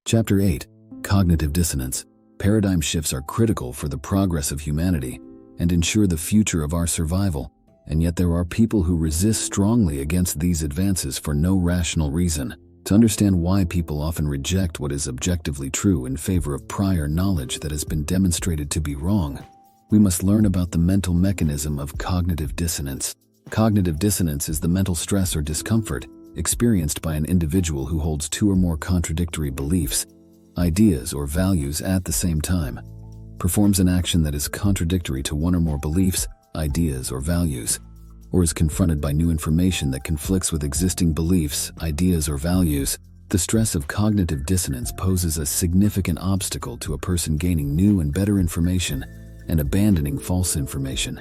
Chapter 8. Cognitive Dissonance. Paradigm shifts are critical for the progress of humanity and ensure the future of our survival, and yet there are people who resist strongly against these advances for no rational reason. To understand why people often reject what is objectively true in favor of prior knowledge that has been demonstrated to be wrong, we must learn about the mental mechanism of cognitive dissonance. Cognitive dissonance is the mental stress or discomfort experienced by an individual who holds two or more contradictory beliefs, ideas, or values at the same time, performs an action that is contradictory to one or more beliefs, ideas, or values, or is confronted by new information that conflicts with existing beliefs, ideas, or values. The stress of cognitive dissonance poses a significant obstacle to a person gaining new and better information and abandoning false information,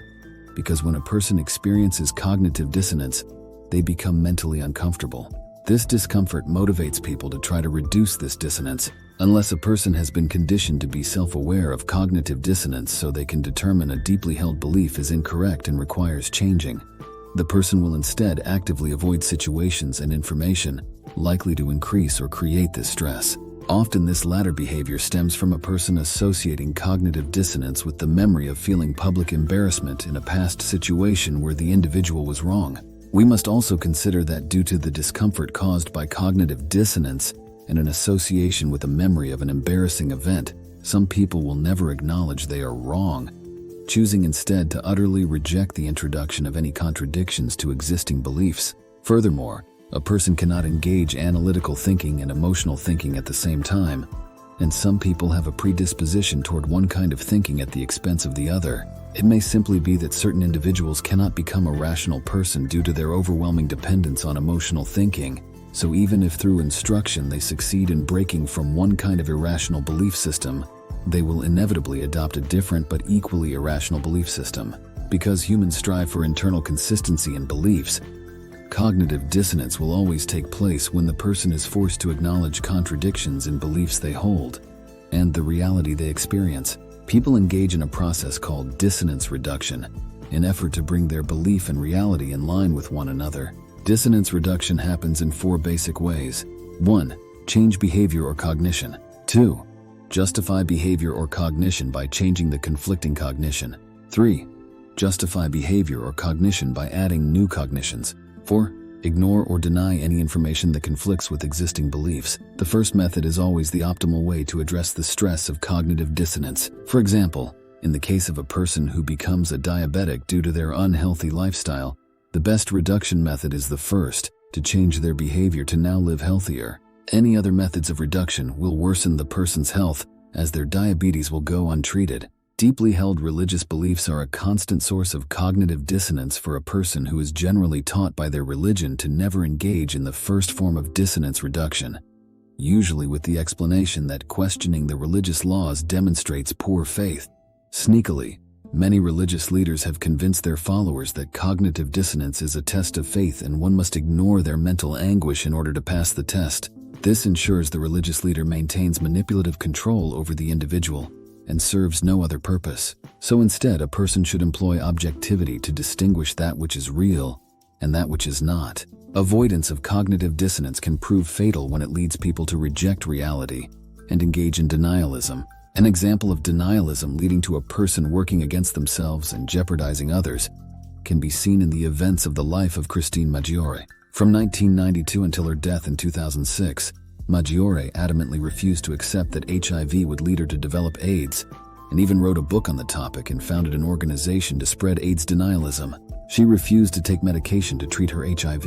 because when a person experiences cognitive dissonance, they become mentally uncomfortable. This discomfort motivates people to try to reduce this dissonance, unless a person has been conditioned to be self-aware of cognitive dissonance so they can determine a deeply held belief is incorrect and requires changing. The person will instead actively avoid situations and information likely to increase or create this stress. Often this latter behavior stems from a person associating cognitive dissonance with the memory of feeling public embarrassment in a past situation where the individual was wrong. We must also consider that due to the discomfort caused by cognitive dissonance and an association with a memory of an embarrassing event, some people will never acknowledge they are wrong, choosing instead to utterly reject the introduction of any contradictions to existing beliefs. Furthermore, a person cannot engage analytical thinking and emotional thinking at the same time, and some people have a predisposition toward one kind of thinking at the expense of the other. It may simply be that certain individuals cannot become a rational person due to their overwhelming dependence on emotional thinking, so even if through instruction they succeed in breaking from one kind of irrational belief system, they will inevitably adopt a different but equally irrational belief system. Because humans strive for internal consistency in beliefs, cognitive dissonance will always take place when the person is forced to acknowledge contradictions in beliefs they hold and the reality they experience. People engage in a process called dissonance reduction, in effort to bring their belief and reality in line with one another. Dissonance reduction happens in four basic ways. 1. Change behavior or cognition. 2. Justify behavior or cognition by changing the conflicting cognition. 3. Justify behavior or cognition by adding new cognitions. 4. Ignore or deny any information that conflicts with existing beliefs. The first method is always the optimal way to address the stress of cognitive dissonance. For example, in the case of a person who becomes a diabetic due to their unhealthy lifestyle, the best reduction method is the first, to change their behavior to now live healthier. Any other methods of reduction will worsen the person's health, as their diabetes will go untreated. Deeply held religious beliefs are a constant source of cognitive dissonance for a person who is generally taught by their religion to never engage in the first form of dissonance reduction, usually with the explanation that questioning the religious laws demonstrates poor faith. Sneakily, many religious leaders have convinced their followers that cognitive dissonance is a test of faith and one must ignore their mental anguish in order to pass the test. This ensures the religious leader maintains manipulative control over the individual and serves no other purpose. So instead, a person should employ objectivity to distinguish that which is real and that which is not. Avoidance of cognitive dissonance can prove fatal when it leads people to reject reality and engage in denialism. An example of denialism leading to a person working against themselves and jeopardizing others can be seen in the events of the life of Christine Maggiore. From 1992 until her death in 2006, Maggiore adamantly refused to accept that HIV would lead her to develop AIDS, and even wrote a book on the topic and founded an organization to spread AIDS denialism. She refused to take medication to treat her HIV.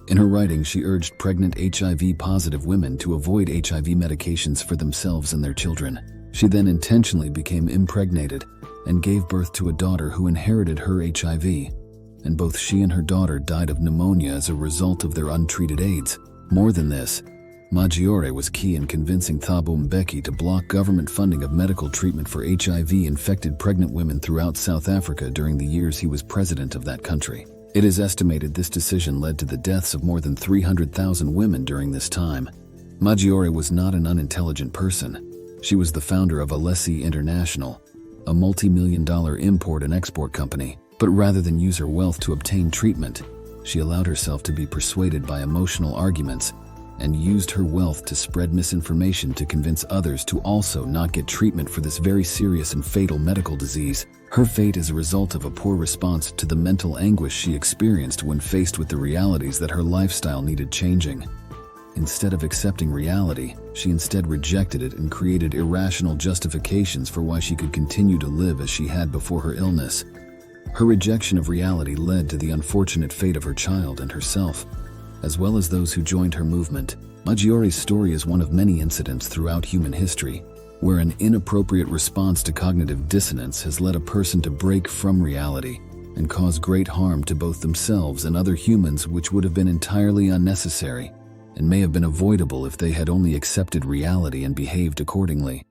In her writing, she urged pregnant HIV-positive women to avoid HIV medications for themselves and their children. She then intentionally became impregnated and gave birth to a daughter who inherited her HIV, and both she and her daughter died of pneumonia as a result of their untreated AIDS. More than this, Maggiore was key in convincing Thabo Mbeki to block government funding of medical treatment for HIV-infected pregnant women throughout South Africa during the years he was president of that country. It is estimated this decision led to the deaths of more than 300,000 women during this time. Maggiore was not an unintelligent person. She was the founder of Alessi International, a multi-million-dollar import and export company. But rather than use her wealth to obtain treatment, she allowed herself to be persuaded by emotional arguments and used her wealth to spread misinformation to convince others to also not get treatment for this very serious and fatal medical disease. Her fate is a result of a poor response to the mental anguish she experienced when faced with the realities that her lifestyle needed changing. Instead of accepting reality, she instead rejected it and created irrational justifications for why she could continue to live as she had before her illness. Her rejection of reality led to the unfortunate fate of her child and herself, as well as those who joined her movement. Maggiori's story is one of many incidents throughout human history where an inappropriate response to cognitive dissonance has led a person to break from reality and cause great harm to both themselves and other humans, which would have been entirely unnecessary and may have been avoidable if they had only accepted reality and behaved accordingly.